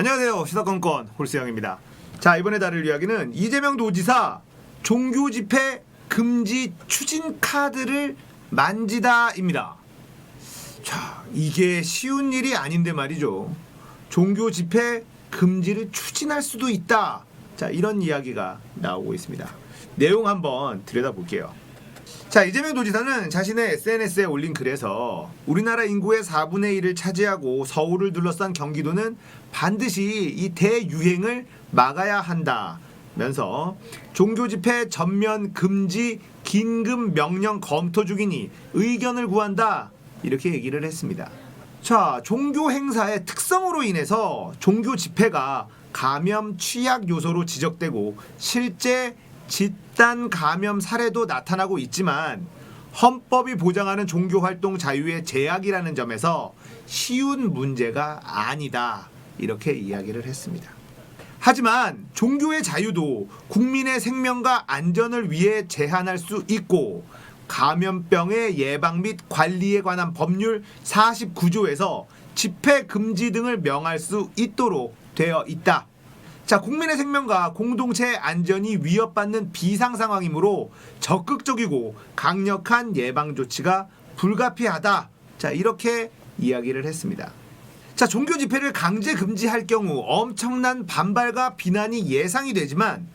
안녕하세요. 시사건건 홀수영입니다. 자, 이번에 다룰 이야기는 이재명 도지사 종교 집회 금지 추진 카드를 만지다입니다. 자, 이게 쉬운 일이 아닌데 말이죠. 종교 집회 금지를 추진할 수도 있다. 자, 이런 이야기가 나오고 있습니다. 내용 한번 들여다볼게요. 자, 이재명 도지사는 자신의 SNS에 올린 글에서 우리나라 인구의 4분의 1을 차지하고 서울을 둘러싼 경기도는 반드시 이 대유행을 막아야 한다면서 종교 집회 전면 금지 긴급 명령 검토 중이니 의견을 구한다, 이렇게 얘기를 했습니다. 자, 종교 행사의 특성으로 인해서 종교 집회가 감염 취약 요소로 지적되고 실제 집단 감염 사례도 나타나고 있지만 헌법이 보장하는 종교활동 자유의 제약이라는 점에서 쉬운 문제가 아니다, 이렇게 이야기를 했습니다. 하지만 종교의 자유도 국민의 생명과 안전을 위해 제한할 수 있고 감염병의 예방 및 관리에 관한 법률 49조에서 집회 금지 등을 명할 수 있도록 되어 있다. 자, 국민의 생명과 공동체의 안전이 위협받는 비상 상황이므로 적극적이고 강력한 예방 조치가 불가피하다. 자, 이렇게 이야기를 했습니다. 자, 종교 집회를 강제 금지할 경우 엄청난 반발과 비난이 예상이 되지만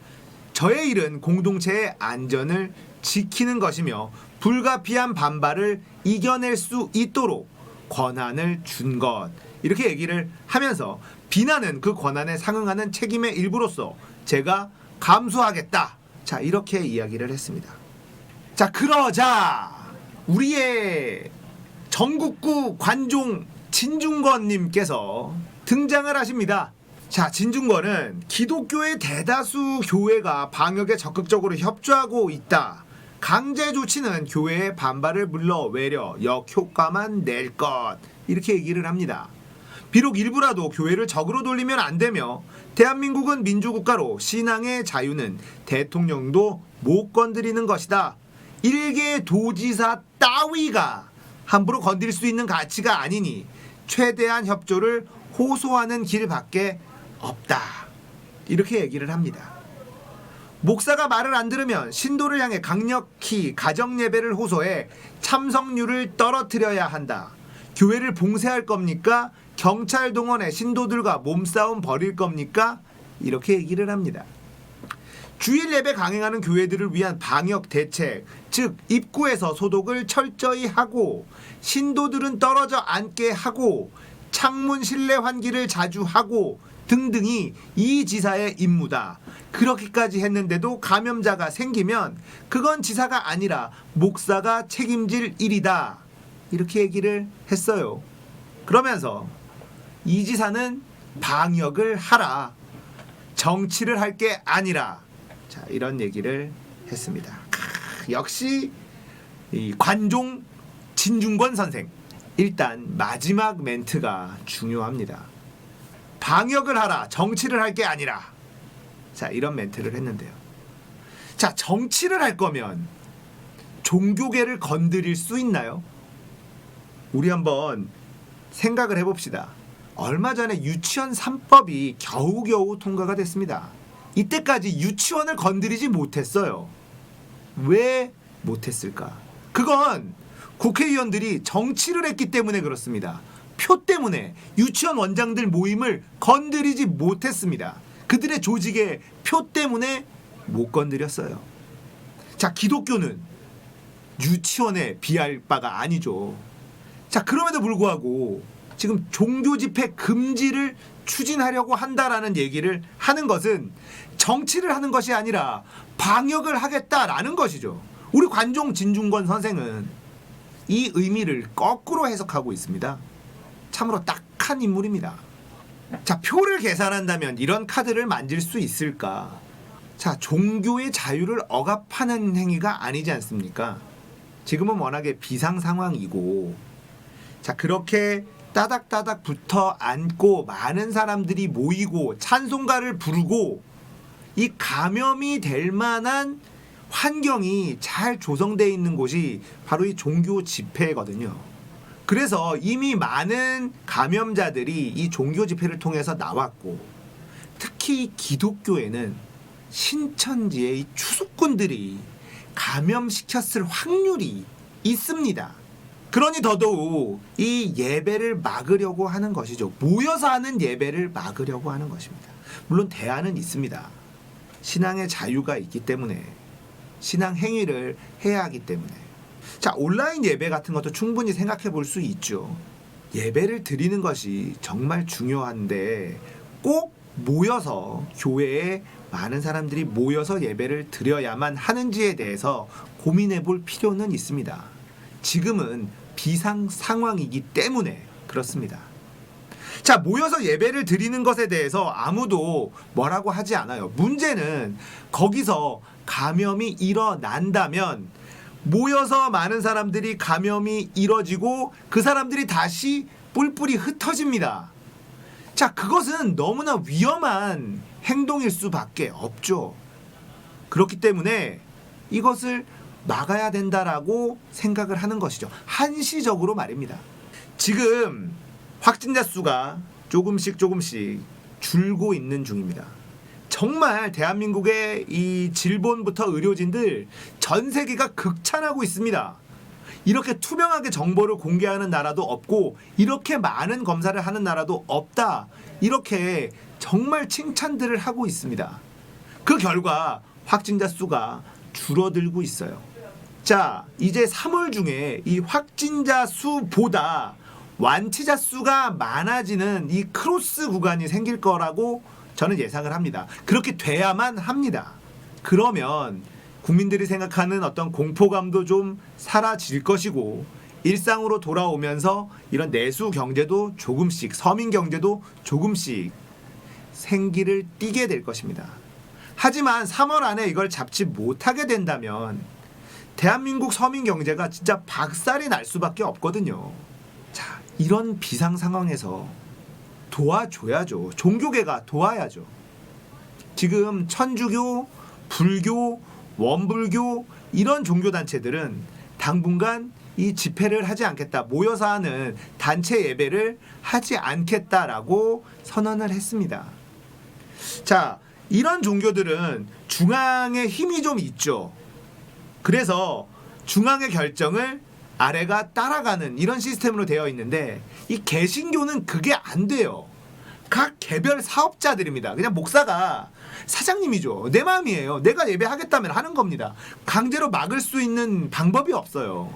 저의 일은 공동체의 안전을 지키는 것이며 불가피한 반발을 이겨낼 수 있도록 권한을 준 것, 이렇게 얘기를 하면서 비난은 그 권한에 상응하는 책임의 일부로서 제가 감수하겠다. 자, 이렇게 이야기를 했습니다. 자, 그러자 우리의 전국구 관종 진중권님께서 등장을 하십니다. 자, 진중권은 기독교의 대다수 교회가 방역에 적극적으로 협조하고 있다. 강제 조치는 교회의 반발을 불러 외려 역효과만 낼 것, 이렇게 얘기를 합니다. 비록 일부라도 교회를 적으로 돌리면 안 되며 대한민국은 민주국가로 신앙의 자유는 대통령도 못 건드리는 것이다. 일개 도지사 따위가 함부로 건드릴 수 있는 가치가 아니니 최대한 협조를 호소하는 길밖에 없다, 이렇게 얘기를 합니다. 목사가 말을 안 들으면 신도를 향해 강력히 가정예배를 호소해 참석률을 떨어뜨려야 한다. 교회를 봉쇄할 겁니까? 경찰 동원해 신도들과 몸싸움 벌일 겁니까? 이렇게 얘기를 합니다. 주일 예배 강행하는 교회들을 위한 방역 대책, 즉 입구에서 소독을 철저히 하고 신도들은 떨어져 앉게 하고 창문 실내 환기를 자주 하고 등등이 이 지사의 임무다. 그렇게까지 했는데도 감염자가 생기면 그건 지사가 아니라 목사가 책임질 일이다, 이렇게 얘기를 했어요. 그러면서 이 지사는 방역을 하라, 정치를 할 게 아니라, 자, 이런 얘기를 했습니다. 역시 이 관종 진중권 선생, 일단 마지막 멘트가 중요합니다. 방역을 하라, 정치를 할 게 아니라. 자, 이런 멘트를 했는데요. 자, 정치를 할 거면 종교계를 건드릴 수 있나요? 우리 한번 생각을 해봅시다. 얼마 전에 유치원 3법이 겨우겨우 통과가 됐습니다. 이때까지 유치원을 건드리지 못했어요. 왜 못했을까? 그건 국회의원들이 정치를 했기 때문에 그렇습니다. 표 때문에 유치원 원장들 모임을 건드리지 못했습니다. 그들의 조직의 표 때문에 못 건드렸어요. 자, 기독교는 유치원에 비할 바가 아니죠. 자, 그럼에도 불구하고 지금 종교 집회 금지를 추진하려고 한다라는 얘기를 하는 것은 정치를 하는 것이 아니라 방역을 하겠다라는 것이죠. 우리 관종 진중권 선생은 이 의미를 거꾸로 해석하고 있습니다. 참으로 딱한 인물입니다. 자, 표를 계산한다면 이런 카드를 만질 수 있을까? 자, 종교의 자유를 억압하는 행위가 아니지 않습니까? 지금은 워낙에 비상 상황이고, 자, 그렇게 따닥따닥 붙어 앉고 많은 사람들이 모이고 찬송가를 부르고 이 감염이 될 만한 환경이 잘 조성되어 있는 곳이 바로 이 종교 집회거든요. 그래서 이미 많은 감염자들이 이 종교 집회를 통해서 나왔고, 특히 기독교에는 신천지의 이 추수꾼들이 감염시켰을 확률이 있습니다. 그러니 더더욱 이 예배를 막으려고 하는 것이죠. 모여서 하는 예배를 막으려고 하는 것입니다. 물론 대안은 있습니다. 신앙의 자유가 있기 때문에, 신앙 행위를 해야 하기 때문에. 자, 온라인 예배 같은 것도 충분히 생각해 볼 수 있죠. 예배를 드리는 것이 정말 중요한데 꼭 모여서, 교회에 많은 사람들이 모여서 예배를 드려야만 하는지에 대해서 고민해 볼 필요는 있습니다. 지금은 비상 상황이기 때문에 그렇습니다. 자, 모여서 예배를 드리는 것에 대해서 아무도 뭐라고 하지 않아요. 문제는 거기서 감염이 일어난다면 모여서 많은 사람들이 감염이 이뤄지고 그 사람들이 다시 뿔뿔이 흩어집니다. 자, 그것은 너무나 위험한 행동일 수밖에 없죠. 그렇기 때문에 이것을 막아야 된다라고 생각을 하는 것이죠. 한시적으로 말입니다. 지금 확진자 수가 조금씩 줄고 있는 중입니다. 정말 대한민국의 이 질본부터 의료진들 전 세계가 극찬하고 있습니다. 이렇게 투명하게 정보를 공개하는 나라도 없고 이렇게 많은 검사를 하는 나라도 없다. 이렇게 정말 칭찬들을 하고 있습니다. 그 결과 확진자 수가 줄어들고 있어요. 자, 이제 3월 중에 이 확진자 수보다 완치자 수가 많아지는 이 크로스 구간이 생길 거라고 저는 예상을 합니다. 그렇게 돼야만 합니다. 그러면 국민들이 생각하는 어떤 공포감도 좀 사라질 것이고 일상으로 돌아오면서 이런 내수 경제도 조금씩, 서민 경제도 조금씩 생기를 띠게 될 것입니다. 하지만 3월 안에 이걸 잡지 못하게 된다면 대한민국 서민 경제가 진짜 박살이 날 수밖에 없거든요. 자, 이런 비상 상황에서 도와줘야죠. 종교계가 도와야죠. 지금 천주교, 불교, 원불교 이런 종교단체들은 당분간 이 집회를 하지 않겠다, 모여서 하는 단체 예배를 하지 않겠다라고 선언을 했습니다. 자, 이런 종교들은 중앙에 힘이 좀 있죠. 그래서 중앙의 결정을 아래가 따라가는 이런 시스템으로 되어 있는데 이 개신교는 그게 안 돼요. 각 개별 사업자들입니다. 그냥 목사가 사장님이죠. 내 마음이에요. 내가 예배하겠다면 하는 겁니다. 강제로 막을 수 있는 방법이 없어요.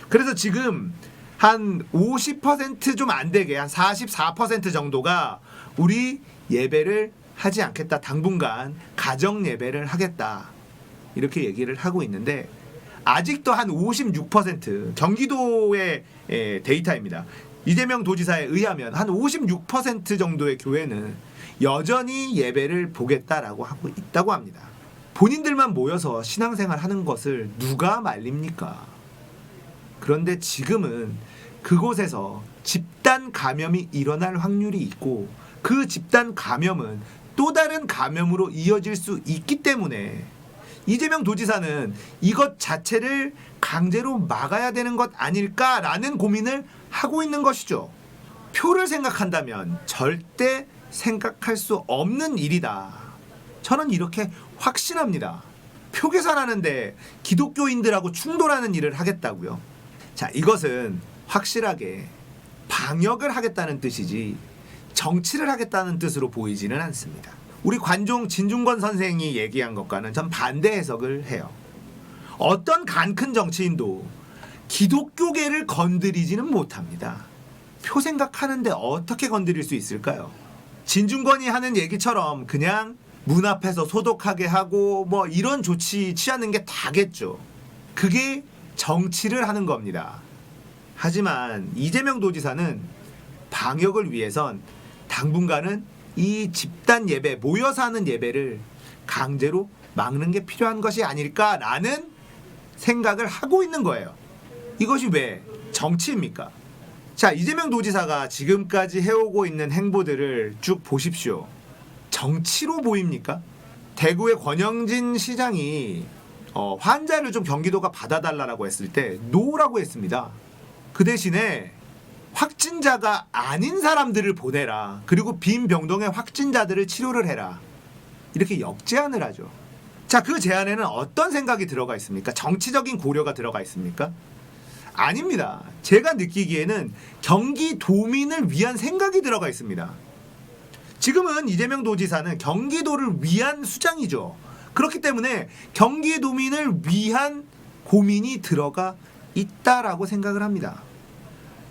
그래서 지금 한 50% 좀 안 되게 한 44% 정도가 우리 예배를 하지 않겠다. 당분간 가정 예배를 하겠다. 이렇게 얘기를 하고 있는데 아직도 한 56% 경기도의 데이터입니다. 이재명 도지사에 의하면 한 56% 정도의 교회는 여전히 예배를 보겠다라고 하고 있다고 합니다. 본인들만 모여서 신앙생활 하는 것을 누가 말립니까? 그런데 지금은 그곳에서 집단 감염이 일어날 확률이 있고 그 집단 감염은 또 다른 감염으로 이어질 수 있기 때문에 이재명 도지사는 이것 자체를 강제로 막아야 되는 것 아닐까라는 고민을 하고 있는 것이죠. 표를 생각한다면 절대 생각할 수 없는 일이다. 저는 이렇게 확신합니다. 표 계산하는데 기독교인들하고 충돌하는 일을 하겠다고요? 자, 이것은 확실하게 방역을 하겠다는 뜻이지 정치를 하겠다는 뜻으로 보이지는 않습니다. 우리 관종 진중권 선생이 얘기한 것과는 전 반대 해석을 해요. 어떤 간 큰 정치인도 기독교계를 건드리지는 못합니다. 표 생각하는데 어떻게 건드릴 수 있을까요? 진중권이 하는 얘기처럼 그냥 문 앞에서 소독하게 하고 뭐 이런 조치 취하는 게 다겠죠. 그게 정치를 하는 겁니다. 하지만 이재명 도지사는 방역을 위해선 당분간은 이 집단 예배, 모여서 하는 예배를 강제로 막는 게 필요한 것이 아닐까라는 생각을 하고 있는 거예요. 이것이 왜 정치입니까? 자, 이재명 도지사가 지금까지 해오고 있는 행보들을 쭉 보십시오. 정치로 보입니까? 대구의 권영진 시장이 환자를 좀 경기도가 받아달라고 했을 때 노라고 했습니다. 그 대신에 확진자가 아닌 사람들을 보내라. 그리고 빈병동의 확진자들을 치료를 해라. 이렇게 역제안을 하죠. 자, 그 제안에는 어떤 생각이 들어가 있습니까? 정치적인 고려가 들어가 있습니까? 아닙니다. 제가 느끼기에는 경기도민을 위한 생각이 들어가 있습니다. 지금은 이재명 도지사는 경기도를 위한 수장이죠. 그렇기 때문에 경기도민을 위한 고민이 들어가 있다라고 생각을 합니다.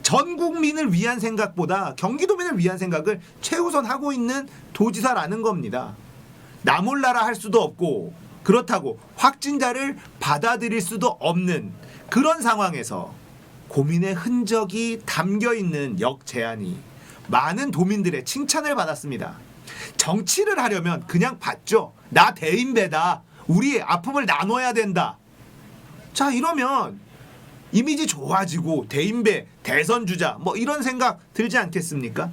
전 국민을 위한 생각보다 경기도민을 위한 생각을 최우선 하고 있는 도지사라는 겁니다. 나 몰라라 할 수도 없고 그렇다고 확진자를 받아들일 수도 없는 그런 상황에서 고민의 흔적이 담겨있는 역제안이 많은 도민들의 칭찬을 받았습니다. 정치를 하려면 그냥 받죠. 나 대인배다. 우리 아픔을 나눠야 된다. 자, 이러면 이미지 좋아지고 대인배, 대선 주자 뭐 이런 생각 들지 않겠습니까?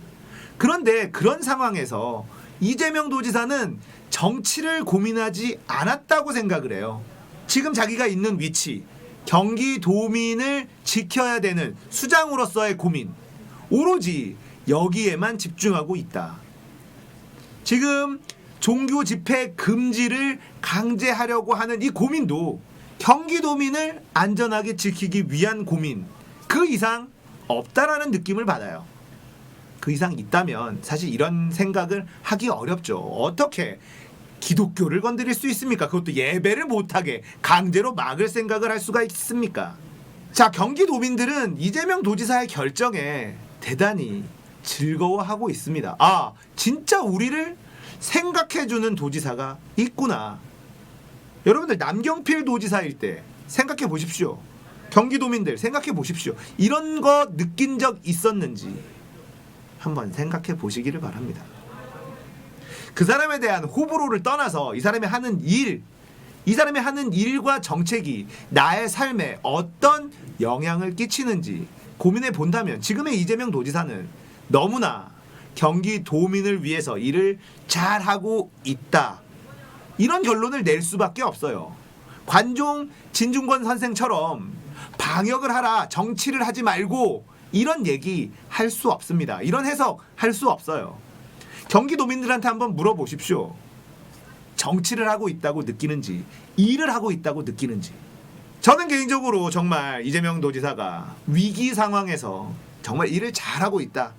그런데 그런 상황에서 이재명 도지사는 정치를 고민하지 않았다고 생각을 해요. 지금 자기가 있는 위치, 경기도민을 지켜야 되는 수장으로서의 고민, 오로지 여기에만 집중하고 있다. 지금 종교 집회 금지를 강제하려고 하는 이 고민도 경기도민을 안전하게 지키기 위한 고민, 그 이상 없다라는 느낌을 받아요. 그 이상 있다면 사실 이런 생각을 하기 어렵죠. 어떻게 기독교를 건드릴 수 있습니까? 그것도 예배를 못하게 강제로 막을 생각을 할 수가 있습니까? 자, 경기도민들은 이재명 도지사의 결정에 대단히 즐거워하고 있습니다. 아, 진짜 우리를 생각해주는 도지사가 있구나. 여러분들 남경필 도지사일 때 생각해 보십시오. 경기도민들 생각해 보십시오. 이런 거 느낀 적 있었는지 한번 생각해 보시기를 바랍니다. 그 사람에 대한 호불호를 떠나서 이 사람이 하는 일, 이 사람이 하는 일과 정책이 나의 삶에 어떤 영향을 끼치는지 고민해 본다면 지금의 이재명 도지사는 너무나 경기도민을 위해서 일을 잘하고 있다. 이런 결론을 낼 수밖에 없어요. 관종 진중권 선생처럼 방역을 하라, 정치를 하지 말고 이런 얘기 할 수 없습니다. 이런 해석 할 수 없어요. 경기도민들한테 한번 물어보십시오. 정치를 하고 있다고 느끼는지, 일을 하고 있다고 느끼는지. 저는 개인적으로 정말 이재명 도지사가 위기 상황에서 정말 일을 잘하고 있다.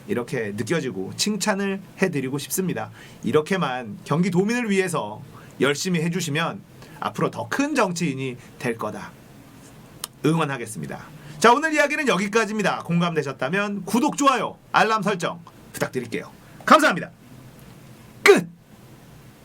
이렇게 느껴지고 칭찬을 해드리고 싶습니다. 이렇게만 경기도민을 위해서 열심히 해주시면 앞으로 더 큰 정치인이 될 거다. 응원하겠습니다. 자, 오늘 이야기는 여기까지입니다. 공감되셨다면 구독, 좋아요, 알람 설정 부탁드릴게요. 감사합니다.